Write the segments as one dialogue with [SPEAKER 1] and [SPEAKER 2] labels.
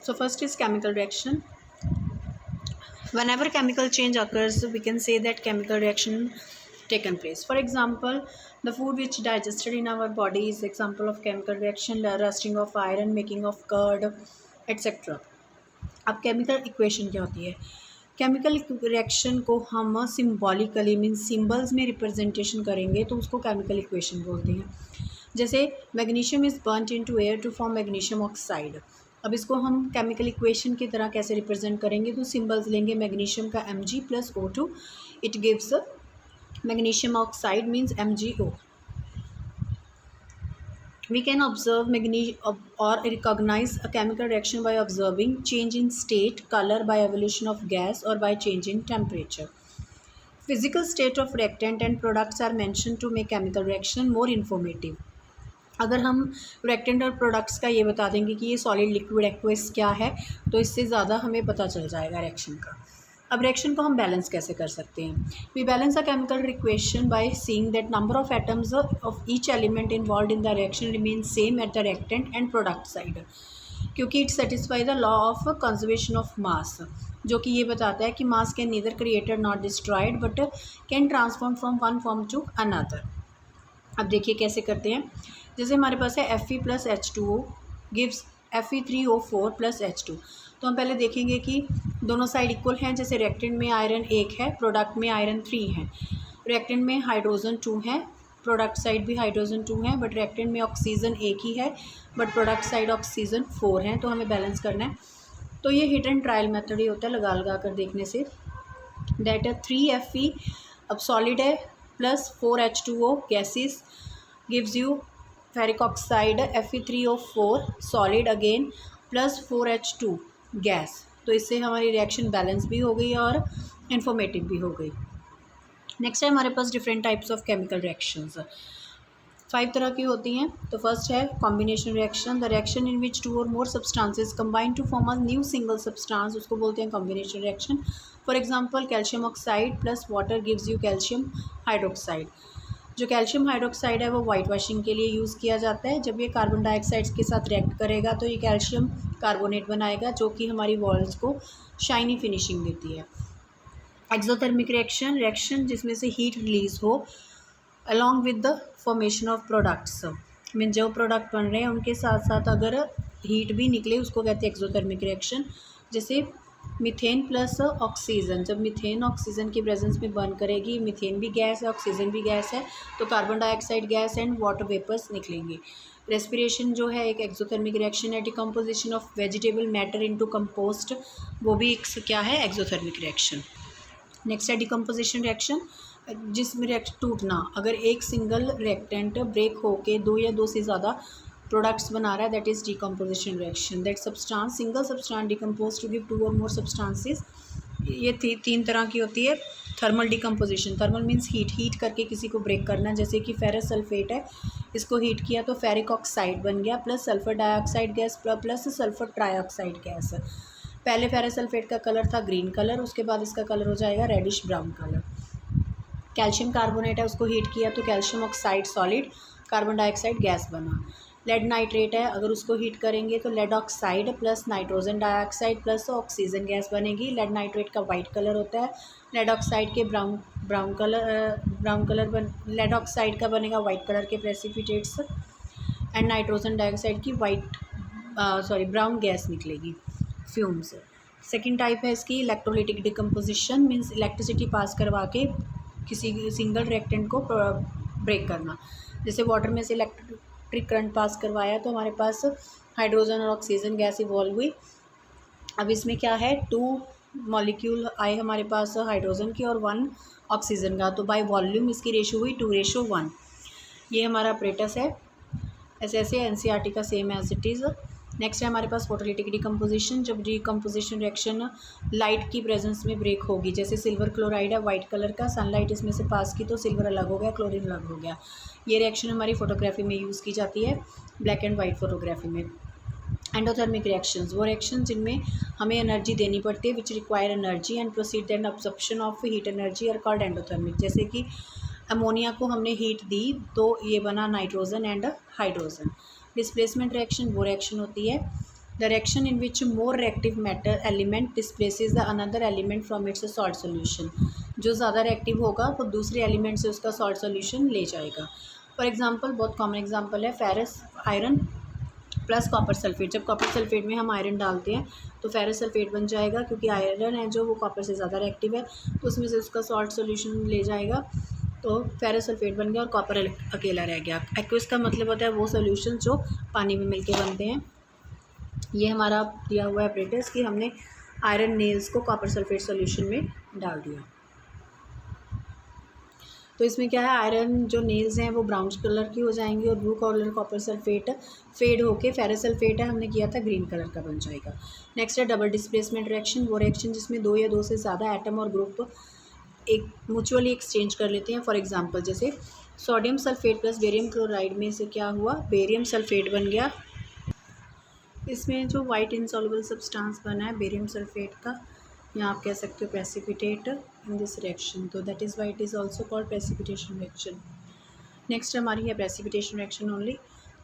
[SPEAKER 1] So first is chemical reaction. Whenever chemical change occurs, we can say that chemical reaction taken place. For example, the food which digested in our body is example of chemical reaction, rusting of iron, making of curd, etc. अब chemical equation क्या होती है? Chemical reaction को हम symbolically mean symbols में representation करेंगे तो उसको केमिकल इक्वेशन बोलते हैं. जैसे magnesium is burned into air to form magnesium oxide. अब इसको हम केमिकल इक्वेशन की तरह कैसे रिप्रेजेंट करेंगे? तो सिम्बल्स लेंगे मैग्नीशियम का Mg plus O2, it gives magnesium oxide means MgO. We can observe or recognize a chemical reaction by observing change in state, color by evolution of gas or by change in temperature. Physical state of reactant and products are mentioned to make chemical reaction more informative. अगर हम reactant और products का ये बता देंगे कि ये solid, liquid, aqueous क्या है तो इससे ज़्यादा हमें पता चल जाएगा reaction का. अब रिएक्शन को हम बैलेंस कैसे कर सकते हैं? We balance a chemical equation by seeing that number of atoms of each element involve in the reaction remain same at the reactant and product side, क्योंकि it satisfy the law of conservation of mass, जो कि ये बताता है कि mass can neither created not destroyed but can transform from one form to another. अब देखिए कैसे करते हैं. जैसे हमारे पास है Fe plus H2O gives Fe3O4 plus H2. तो हम पहले देखेंगे कि दोनों साइड इक्वल हैं. जैसे रिएक्टेंट में आयरन 1 है, प्रोडक्ट में आयरन 3 है. रिएक्टेंट में हाइड्रोजन 2 है, प्रोडक्ट साइड भी हाइड्रोजन 2 है. बट रिएक्टेंट में ऑक्सीजन 1 ही है, बट प्रोडक्ट साइड ऑक्सीजन 4 है. तो हमें बैलेंस करना है. तो ये हिट एंड ट्रायल मेथड ही होता है, लगा लगा कर देखने से. दैट 3Fe अब सॉलिड है plus 4H2O gases gives you ferric oxide Fe3O4 solid again plus 4H2 gas. तो इससे हमारी रिएक्शन बैलेंस भी हो गई और इन्फॉर्मेटिव भी हो गई. नेक्स्ट है हमारे पास different types of chemical reactions. 5 तरह की होती हैं. तो फर्स्ट है combination reaction. The reaction in which 2 और more substances combine to form a new single substance, उसको बोलते हैं combination reaction. For example calcium oxide plus water gives you calcium hydroxide. जो कैल्शियम हाइड्रोक्साइड है वो वाइट वॉशिंग के लिए use किया जाता है. जब ये कार्बन डाइऑक्साइड के साथ रिएक्ट करेगा तो ये कैल्शियम कार्बोनेट बनाएगा, जो कि हमारी वॉल्स को शाइनी फिनिशिंग देती है. एक्सोथर्मिक रिएक्शन, रिएक्शन जिसमें से हीट रिलीज हो along with the formation of products. Mean जो प्रोडक्ट बन रहे हैं उनके साथ साथ अगर हीट भी निकले उसको कहते हैं एक्सोथर्मिक रिएक्शन. जैसे मीथेन प्लस ऑक्सीजन, जब मीथेन ऑक्सीजन की प्रेजेंस में बर्न करेगी, मीथेन भी गैस है ऑक्सीजन भी गैस है, तो carbon dioxide gas and water vapours निकलेंगे. रेस्पिरेशन जो है एक एक्सोथर्मिक रिएक्शन है. Decomposition of vegetable matter into compost, वो भी एक क्या है एक्सोथर्मिक रिएक्शन. नेक्स्ट है डिकम्पोजिशन रिएक्शन, जिसमें रिएक्ट टूटना. अगर एक सिंगल रिएक्टेंट ब्रेक होके 2 या 2 से ज़्यादा प्रोडक्ट्स बना रहा है, that is decomposition reaction. That substance single substance decompose to give 2 और मोर सब्सटेंसेस. ये 3 तरह की होती है. Thermal decomposition, thermal means heat करके किसी को ब्रेक करना. जैसे कि फेरस सल्फेट है, इसको हीट किया तो फेरिक ऑक्साइड बन गया plus sulphur dioxide gas plus sulphur trioxide gas. पहले फेरस सल्फेट का कलर था ग्रीन कलर, उसके बाद इसका कलर हो जाएगा reddish brown colour. Calcium carbonate है, उसको हीट किया तो calcium oxide solid, carbon dioxide gas बना. लेड नाइट्रेट है, अगर उसको हीट करेंगे तो lead oxide plus nitrogen dioxide plus oxygen gas बनेगी. लेड नाइट्रेट का वाइट कलर होता है, लेड ऑक्साइड के ब्राउन कलर लेड ऑक्साइड का बनेगा वाइट कलर के प्रेसिपिटेट्स एंड नाइट्रोजन डाइऑक्साइड की ब्राउन गैस निकलेगी फ्यूम्स. सेकेंड टाइप है इसकी electrolytic decomposition, means electricity pass करवा के किसी सिंगल रिएक्टेंट को ब्रेक करना. जैसे वाटर में से इलेक्ट्रिक करंट पास करवाया तो हमारे पास हाइड्रोजन और ऑक्सीजन गैस इवॉल्व हुई. अब इसमें क्या है 2 मॉलिक्यूल आए हमारे पास हाइड्रोजन की और 1 ऑक्सीजन का, तो बाय वॉल्यूम इसकी रेशो हुई 2:1. ये हमारा अपरेटस है. ऐसे NCERT का same as it is. Next है हमारे पास फोटोलिटिक डिकम्पोजिशन, जब डिकम्पोजिशन रिएक्शन लाइट की प्रेजेंस में ब्रेक होगी. जैसे सिल्वर क्लोराइड है वाइट कलर का, सनलाइट इसमें से पास की तो सिल्वर अलग हो गया, क्लोरीन अलग हो गया. ये रिएक्शन हमारी फोटोग्राफी में यूज़ की जाती है, ब्लैक एंड वाइट फोटोग्राफी में. एंडोथर्मिक रिएक्शंस, वो रिएक्शन जिनमें हमें एनर्जी देनी पड़ती है, which require energy and proceed and absorption of heat energy are called endothermic. जैसे कि अमोनिया को हमने हीट दी तो ये बना nitrogen and hydrogen. Displacement reaction वो रिएक्शन होती है the reaction in which more reactive matter element displaces the another element from its salt solution. जो ज़्यादा रिएक्टिव होगा वो दूसरे एलिमेंट से उसका सॉल्ट सोल्यूशन ले जाएगा। फॉर एग्जांपल, बहुत कॉमन एग्जांपल है ferrous iron plus copper sulphate. जब कॉपर सल्फेट में हम आयरन डालते हैं तो फेरस सल्फेट बन जाएगा, क्योंकि आयरन है जो वो कॉपर से ज़्यादा रिएक्टिव है, तो उसमें से उसका सॉल्ट सोल्यूशन ले जाएगा, तो फेरस सल्फेट बन गया और कॉपर अकेला रह गया। एक्वस का मतलब होता है वो सोल्यूशन जो पानी में मिलके बनते हैं। ये हमारा दिया हुआ है अपरेटस कि हमने आयरन नेल्स को कॉपर सल्फेट सोल्यूशन में डाल दिया। तो इसमें क्या है, आयरन जो नेल्स हैं वो ब्राउन कलर की हो जाएंगी और blue colour copper sulphate fade होके फेरस सल्फेट है हमने किया था ग्रीन कलर का बन जाएगा। नेक्स्ट है डबल डिस्प्लेसमेंट रिएक्शन। वो रिएक्शन जिसमें दो या दो से ज़्यादा एटम और ग्रुप एक म्यूचुअली एक्सचेंज कर लेते हैं। फॉर एग्जांपल, जैसे sodium sulphate plus barium chloride में से क्या हुआ, बेरियम सल्फेट बन गया। इसमें जो वाइट इनसॉल्युबल सब्सटेंस बना है बेरियम सल्फेट का, या आप कह सकते हो प्रेसिपिटेट इन दिस रिएक्शन, तो that is why it is also called precipitation reaction. Next हमारी है प्रेसिपिटेशन रिएक्शन ओनली।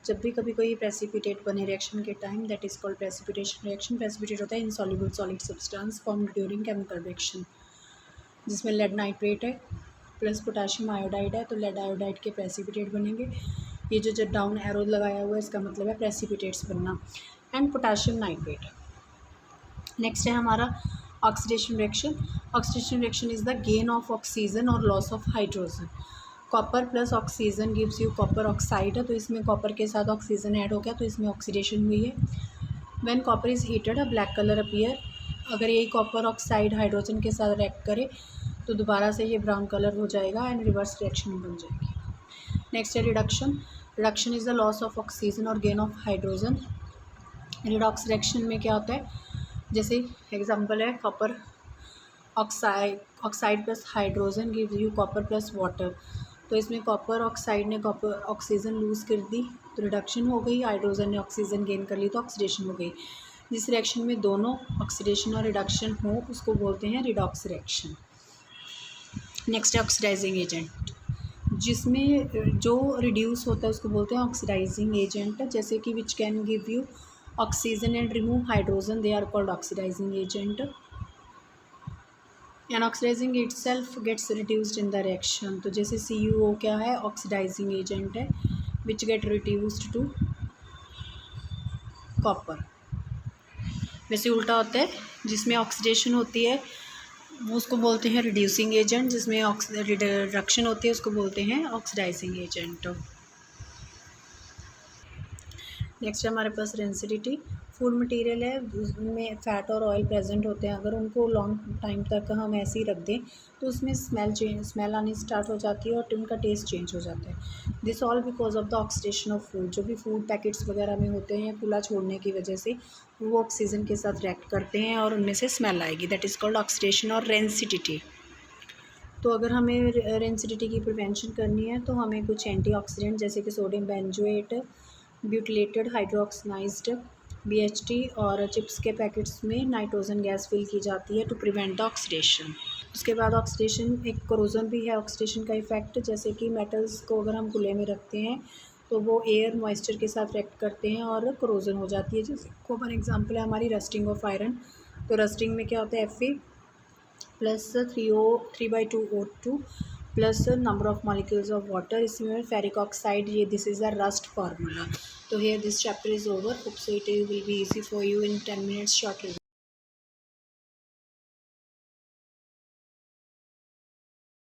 [SPEAKER 1] जब भी कभी कोई प्रेसिपिटेट बने रिएक्शन के time, that is called precipitation reaction. Precipitate होता है insoluble solid substance formed during chemical reaction, जिसमें लेड नाइट्रेट है प्लस पोटाशियम आयोडाइड है, तो लेड आयोडाइड के प्रेसिपिटेट बनेंगे। ये जो डाउन एरो लगाया हुआ है इसका मतलब है प्रेसिपिटेट्स बनना, एंड पोटाशियम नाइट्रेट। नेक्स्ट है हमारा oxidation reaction. Oxidation reaction is the gain of oxygen और loss of hydrogen. Copper plus oxygen gives you copper oxide है, तो इसमें कॉपर के साथ ऑक्सीजन ऐड हो गया, तो इसमें ऑक्सीडेशन हुई है। When copper is heated a black colour appear. अगर यही कॉपर ऑक्साइड हाइड्रोजन के साथ रिएक्ट करे तो दोबारा से ये ब्राउन कलर हो जाएगा एंड रिवर्स रिएक्शन बन जाएगी। नेक्स्ट है reduction. Reduction is the loss of oxygen और gain of hydrogen. Redox reaction में क्या होता है, जैसे एग्जांपल है copper oxide plus hydrogen gives you copper plus water. तो इसमें कॉपर ऑक्साइड ने कॉपर ऑक्सीजन लूज़ कर दी तो रिडक्शन हो गई, हाइड्रोजन ने ऑक्सीजन गेन कर ली तो ऑक्सीडेशन हो गई। जिस रिएक्शन में दोनों ऑक्सीडेशन और रिडक्शन हो उसको बोलते हैं रिडॉक्स रिएक्शन। नेक्स्ट है ऑक्सीडाइजिंग एजेंट, जिसमें जो रिड्यूस होता है उसको बोलते हैं ऑक्सीडाइजिंग एजेंट। जैसे कि which can give you oxygen and remove hydrogen, they are called oxidising agent. And oxidising itself gets reduced in the reaction. तो जैसे CuO क्या है, ऑक्सीडाइजिंग एजेंट है which get reduced to copper. वैसे उल्टा होता है, जिसमें ऑक्सीडेशन होती है वो उसको बोलते हैं रिड्यूसिंग एजेंट, जिसमें रिडक्शन होती है उसको बोलते हैं ऑक्सीडाइजिंग एजेंट। नेक्स्ट है हमारे पास रेंसिडिटी। फूड मटेरियल है उसमें फ़ैट और ऑयल प्रेजेंट होते हैं, अगर उनको लॉन्ग टाइम तक हम ऐसे ही रख दें तो उसमें स्मेल आनी स्टार्ट हो जाती है और उनका टेस्ट चेंज हो जाता है। This all because of the oxidation of food. जो भी फूड पैकेट्स वगैरह में होते हैं खुला छोड़ने की वजह से वो ऑक्सीजन के साथ रिएक्ट करते हैं और उनमें से स्मेल आएगी, दैट इज़ कॉल्ड ऑक्सीडेशन और रेंसिडिटी। तो अगर हमें रेंसिडिटी की प्रिवेंशन करनी है तो हमें कुछ एंटीऑक्सीडेंट जैसे कि सोडियम बेंजोएट, ब्यूटिलेटेड हाइड्रोक्साइज्ड BHT और चिप्स के पैकेट्स में नाइट्रोजन गैस फिल की जाती है टू प्रिवेंट द ऑक्सीडेशन। उसके बाद ऑक्सीडेशन एक कोरोजन भी है ऑक्सीडेशन का इफेक्ट, जैसे कि मेटल्स को अगर हम खुले में रखते हैं तो वो एयर मॉइस्चर के साथ रिएक्ट करते हैं और कोरोजन हो जाती है। जैसे फॉर एग्जांपल है हमारी रस्टिंग ऑफ आयरन। तो रस्टिंग में क्या होता है, Fe plus 3/2O2 plus number of molecules of water. इसमें फेरिक ऑक्साइड, ये this is a rust formula. तो here this chapter is over. Hope so it will be easy for you in 10 minutes short review.